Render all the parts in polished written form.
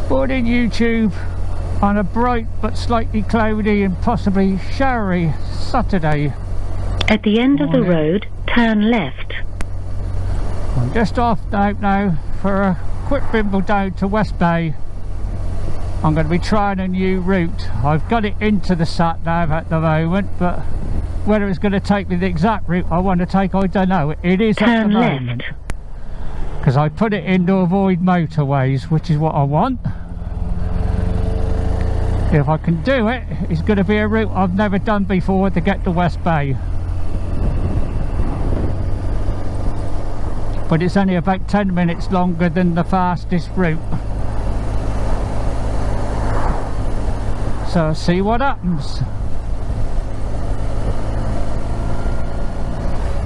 Morning YouTube, on a bright but slightly cloudy and possibly showery Saturday. At the end of the road, turn left. I'm just off now for a quick bimble down to West Bay. I'm going to be trying a new route. I've got it into the sat nav at the moment, but whether it's going to take me the exact route I want to take, I don't know. It is at the moment, because I put it in to avoid motorways, which is what I want. If I can do it, it's going to be a route I've never done before to get to West Bay. But it's only about 10 minutes longer than the fastest route. So see what happens.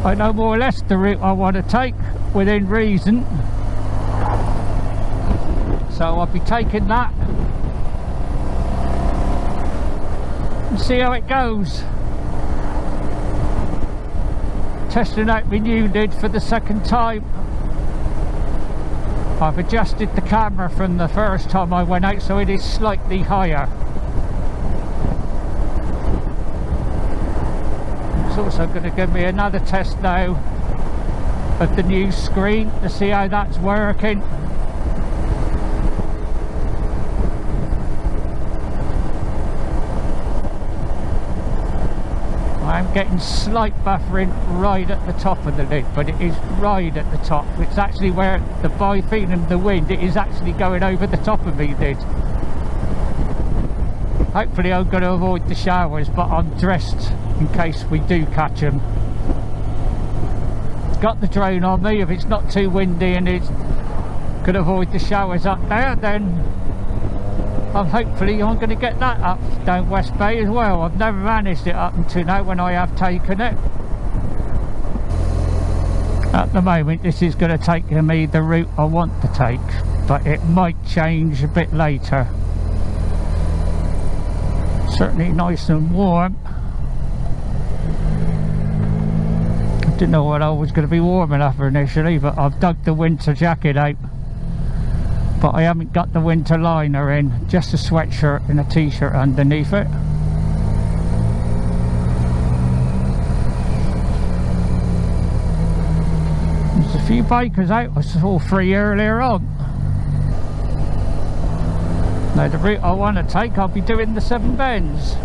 I know more or less the route I want to take within reason, so I'll be taking that and see how it goes. Testing out my new lid for the second time. I've adjusted the camera from the first time I went out, so it is slightly higher. It's also going to give me another test now of the new screen to see how that's working. I'm getting slight buffering right at the top of the lid, but it is right at the top. It's actually where by feeling the wind, it is actually going over the top of me lid. Hopefully I'm going to avoid the showers, but I'm dressed in case we do catch them. Got the drone on me. If it's not too windy and it could avoid the showers up there, then hopefully I'm going to get that up down West Bay as well. I've never managed it up until now when I have taken it. At the moment this is going to take me the route I want to take, but it might change a bit later. Certainly nice and warm. I didn't know what I was going to be warm enough for initially, but I've dug the winter jacket out. But I haven't got the winter liner in, just a sweatshirt and a t-shirt underneath it. There's a few bikers out. I saw 3 earlier on. Now the route I want to take, I'll be doing the 7 bends.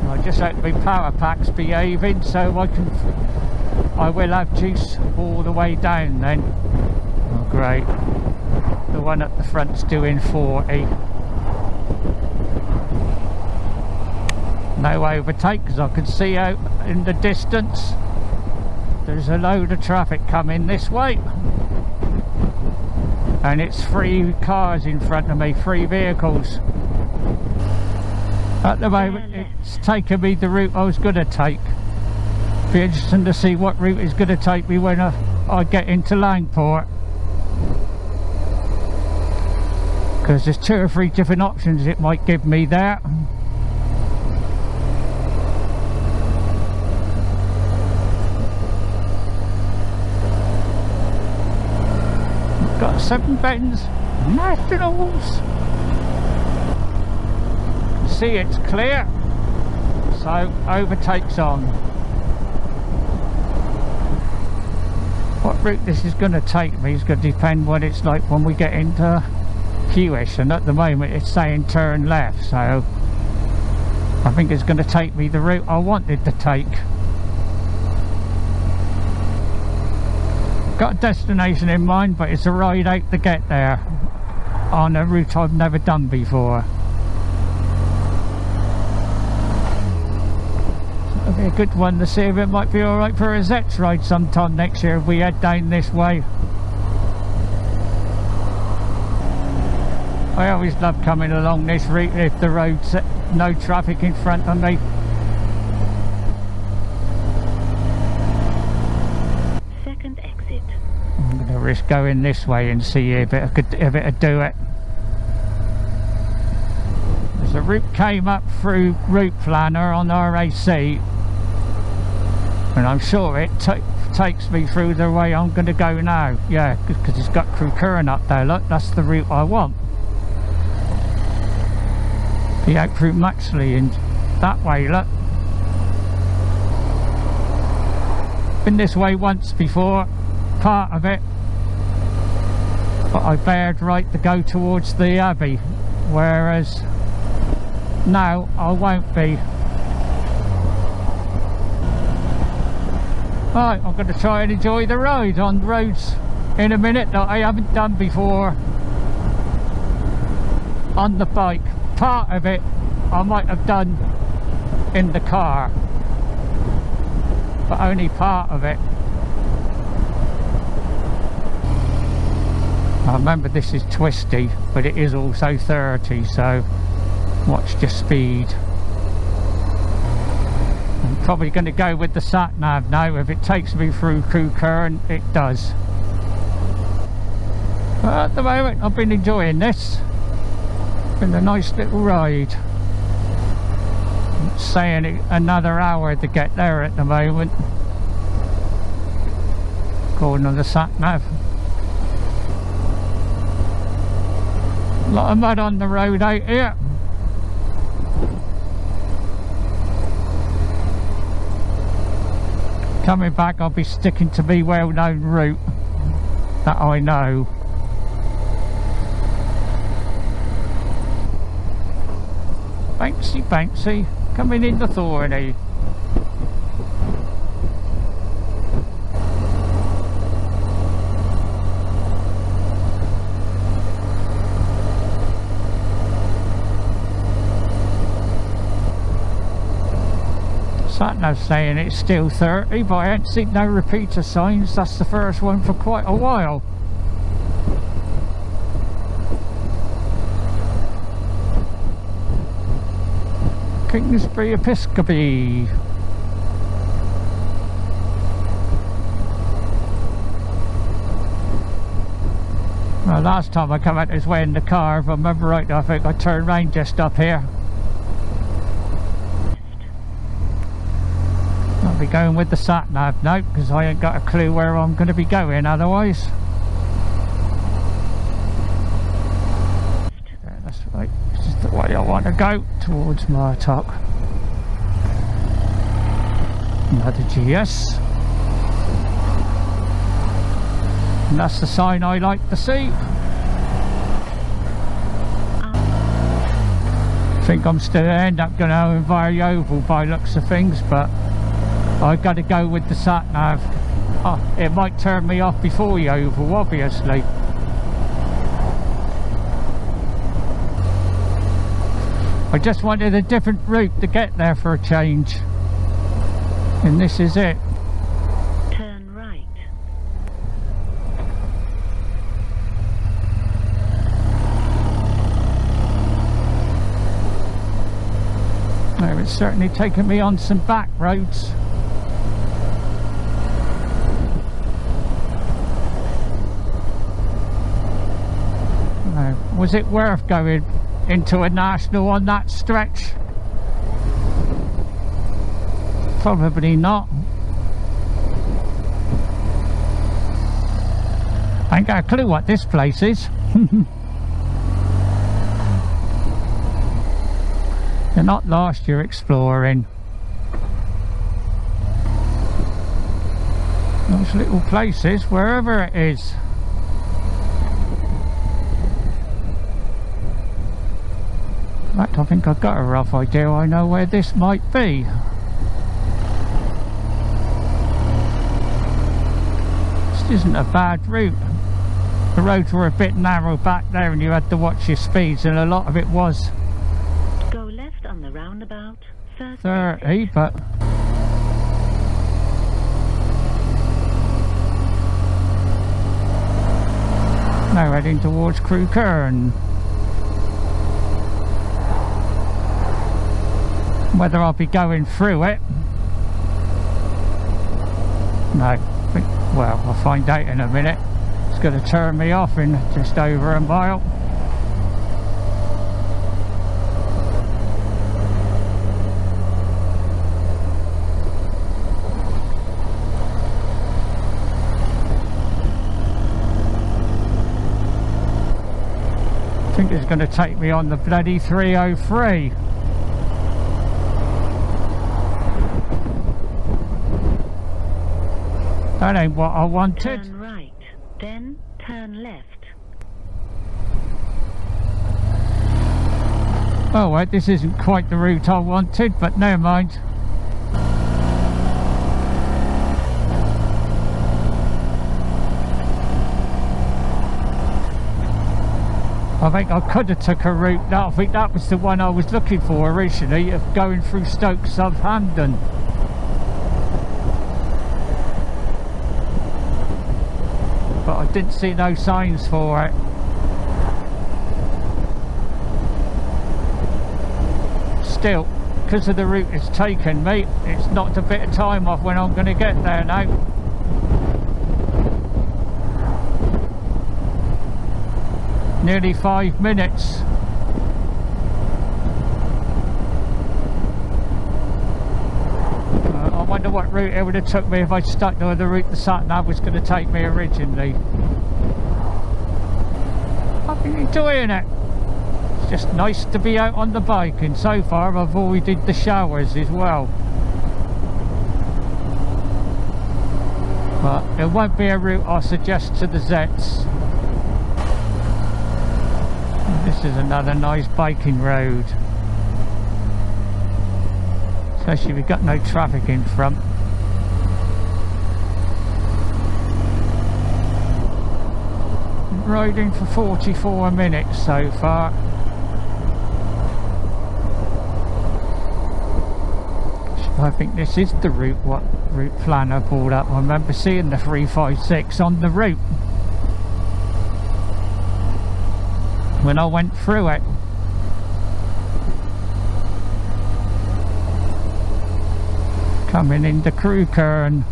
I just hope my power pack's behaving, so I will have juice all the way down then. Oh great, the one at the front's doing 40. No overtake, because I can see out in the distance there's a load of traffic coming this way, and it's 3 cars in front of me, 3 vehicles. At the moment it's taken me the route I was going to take. Be interesting to see what route it's going to take me when I get into Langport, because there's 2 or 3 different options it might give me there. Got 7 bends, Nationals. See, it's clear, so overtakes on. What route this is going to take me is going to depend what it's like when we get into Hewish, and at the moment it's saying turn left, so I think it's going to take me the route I wanted to take. Got a destination in mind, but it's a ride out to get there on a route I've never done before. So it'll be a good one to see if it might be alright for a Zets ride sometime next year if we head down this way. I always love coming along this route if the road's no traffic in front of me. Second exit. I'm going to risk going this way and see if it'll do it. There's a route came up through Route Planner on RAC, and I'm sure it takes me through the way I'm going to go now. Yeah, because it's got Crewkern up there. Look, that's the route I want. Be out through Maxley and that way, look. Been this way once before, part of it, but I bared right to go towards the Abbey, whereas now I won't be. Right, I'm going to try and enjoy the ride on roads in a minute that I haven't done before on the bike. Part of it I might have done in the car, but only part of it. I remember this is twisty, but it is also 30, so watch your speed. I'm probably going to go with the sat nav now. If it takes me through Crewkern, it does. But at the moment I've been enjoying this. Been a nice little ride. I'm saying it another hour to get there at the moment, according on the sat nav. A lot of mud on the road out here. Coming back I'll be sticking to my well-known route that I know. Bouncy bouncy, coming into Thorny. Sat nav saying it's still 30, but I ain't seen no repeater signs. That's the first one for quite a while. Kingsbury Episcopi. Well, last time I come out this way in the car, if I remember right, I think I turned round just up here. I'll be going with the sat nav now because I ain't got a clue where I'm going to be going otherwise. Yeah, that's right, this is the way I want to go, towards Martock. Another GS. And that's the sign I like to see. I think I'm still end up going to Invari Oval by looks of things, but I've got to go with the sat nav. Oh, it might turn me off before the oval, obviously. I just wanted a different route to get there for a change, and this is it. Turn right. No, it's certainly taken me on some back roads. Was it worth going into a national on that stretch? Probably not. I ain't got a clue what this place is. You're not lost, you're exploring. Those little places, wherever it is. In fact, I think I've got a rough idea. I know where this might be. This isn't a bad route. The roads were a bit narrow back there and you had to watch your speeds, and a lot of it was Go left on the roundabout. 30, but now heading towards Crewkern. Whether I'll be going through it, no, well, I'll find out in a minute. It's going to turn me off in just over a mile. think it's going to take me on the bloody 303. That ain't what I wanted. Turn right, then turn left. Oh wait, this isn't quite the route I wanted, but never mind. I think I could have took a route. I think that was the one I was looking for originally, of going through Stoke Southampton. But I didn't see no signs for it. Still, because of the route it's taken me, it's knocked a bit of time off when I'm going to get there now. Nearly 5 minutes. I wonder what route it would have took me if I stuck to the route the sat-nav was going to take me originally. I've been enjoying it. It's just nice to be out on the bike, and so far I've avoided the showers as well. But it won't be a route I suggest to the Zets. This is another nice biking road. Especially we've got no traffic in front. Riding for 44 minutes so far. I think this is the route what route planner pulled up. I remember seeing the 356 on the route when I went through it. Coming into Crewkern.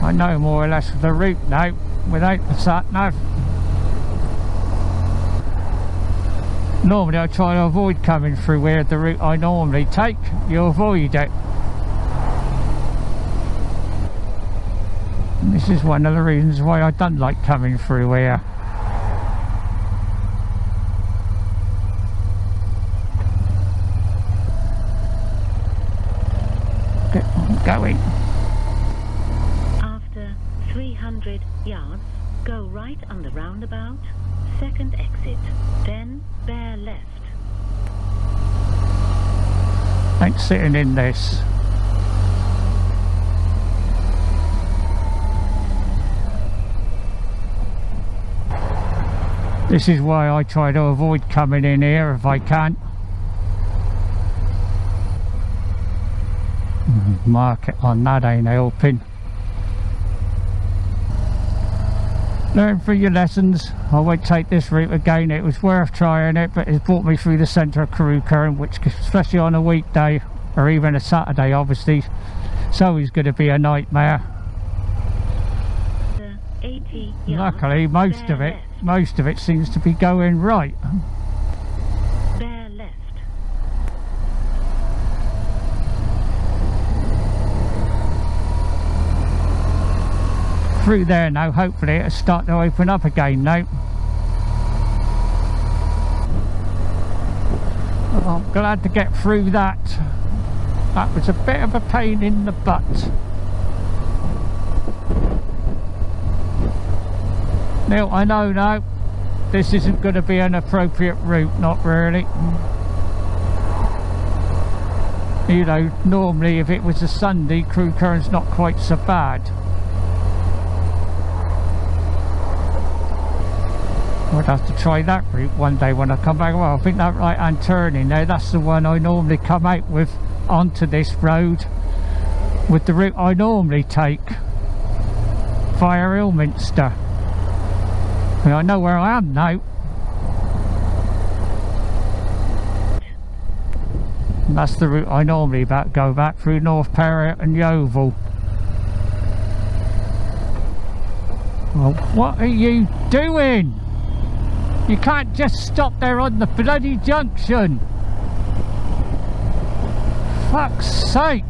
I know more or less the route now without the sat-nav. Normally I try to avoid coming through where the route I normally take. You avoid it. And this is one of the reasons why I don't like coming through here. Get on going. After 300 yards, go right on the roundabout, second exit, then bear left. Ain't sitting in this. This is why I try to avoid coming in here if I can. Market on that ain't helping. Learn through your lessons. I won't take this route again. It was worth trying it, but it's brought me through the centre of Crewkern, which, especially on a weekday or even a Saturday, obviously, it's always going to be a nightmare. 80 yards, Luckily, most of it seems to be going right. bear left. Through there now, hopefully it'll start to open up again now. Well, I'm glad to get through that. That was a bit of a pain in the butt. Now I know now this isn't going to be an appropriate route, not really. You know, normally if it was a Sunday, Crewkern's not quite so bad. I'd have to try that route one day when I come back. Well, I think that right hand turning there, that's the one I normally come out with onto this road with the route I normally take via Ilminster. I know where I am now. And that's the route I normally go back through North Perriott and Yeovil. Well, what are you doing? You can't just stop there on the bloody junction. Fuck's sake.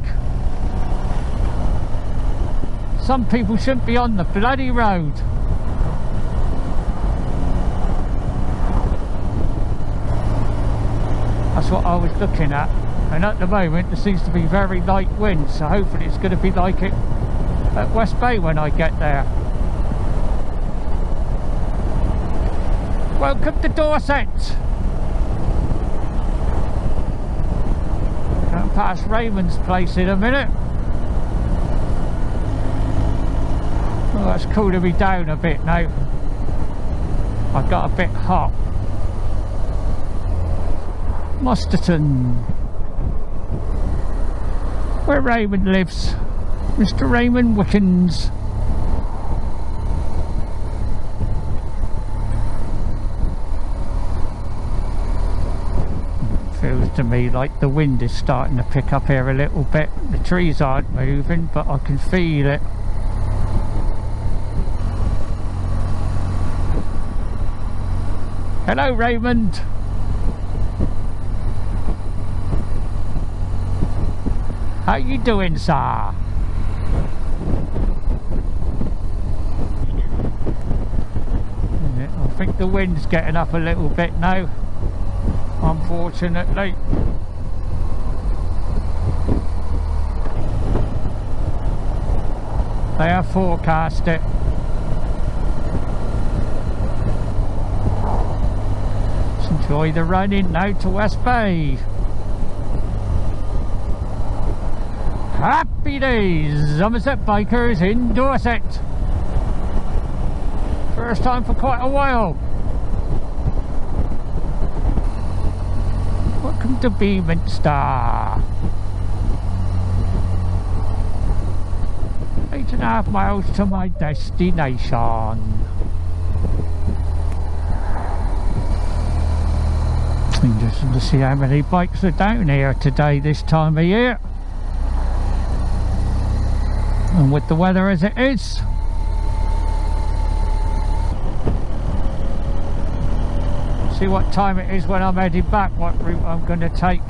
Some people shouldn't be on the bloody road. That's what I was looking at. And at the moment there seems to be very light wind, so hopefully it's going to be like it at West Bay when I get there. Welcome to Dorset. Going past Raymond's place in a minute. Oh, that's cooling me down a bit now. I got a bit hot. Musterton, where Raymond lives. Mr. Raymond Wickens. Feels to me like the wind is starting to pick up here a little bit. The trees aren't moving, but I can feel it. Hello, Raymond. How you doing, sir? I think the wind's getting up a little bit now, unfortunately. They have forecast it. Let's enjoy the running now to West Bay. Happy days, Somerset bikers in Dorset. First time for quite a while. Welcome to Beaminster. 8.5 miles to my destination. Interesting to see how many bikes are down here today this time of year. And with the weather as it is, see what time it is when I'm heading back, what route I'm going to take.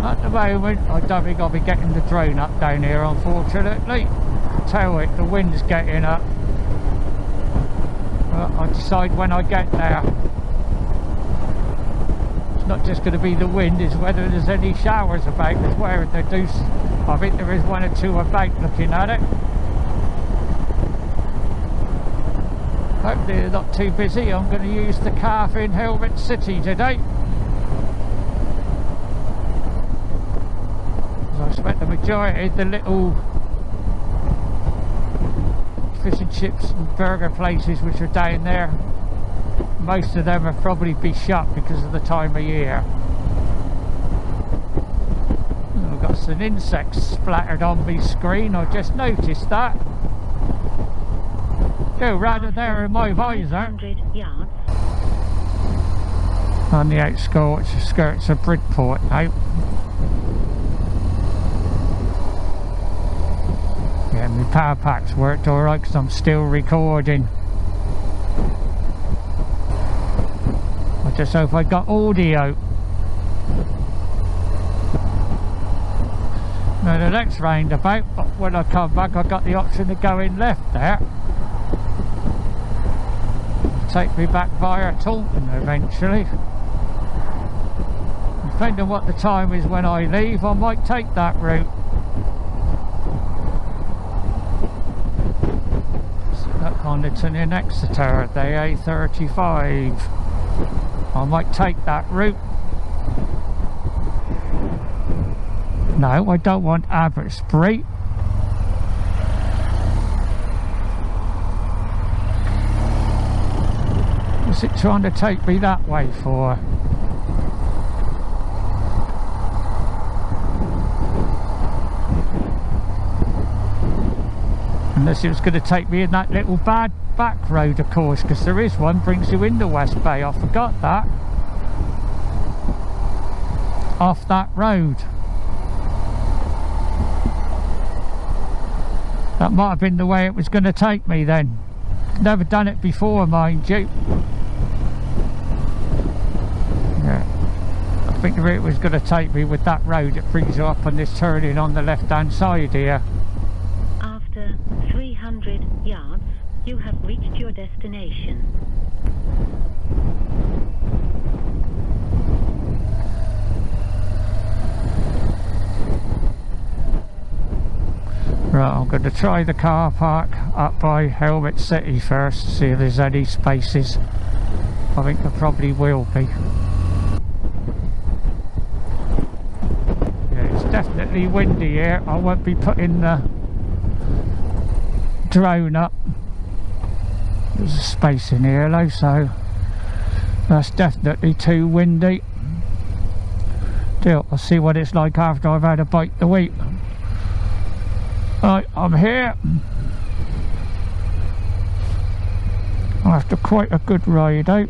At the moment I don't think I'll be getting the drone up down here, unfortunately. Tell it, the wind's getting up. But I'll decide when I get there. Not just going to be the wind, is whether there's any showers about as well. I think there is one or two about looking at it. Hopefully they're not too busy. I'm going to use the calf in Helmet City today. I spent the majority of the little fish and chips and burger places which are down there. Most of them will probably be shut because of the time of year. I've got some insects splattered on my screen, I just noticed that. Go rather there in my visor. 100 yards. On the outskirts of Bridport now. Yeah, my power pack's worked alright because I'm still recording. I just hope I got audio. Now the next roundabout, when I come back, I got the option to go in left there. Take me back via Taunton eventually. Depending on what the time is when I leave, I might take that route. That Honiton in Exeter, the A35. I might take that route. No, I don't want Aberystwyth. What's it trying to take me that way for? Unless it was going to take me in that little bad back road, of course, because there is one brings you into West Bay. I forgot that. Off that road. That might have been the way it was going to take me then. Never done it before, mind you. Yeah. think if it was going to take me with that road, it brings you up on this turning on the left hand side here. After 300 yards, you have reached your destination. Right, I'm going to try the car park up by Helmet City first, see if there's any spaces. I think there probably will be. Yeah, it's definitely windy here. I won't be putting the drone up. There's a space in here though, so that's definitely too windy. Still, I'll see what it's like after I've had a bite to eat. Right, I'm here. After quite a good ride out.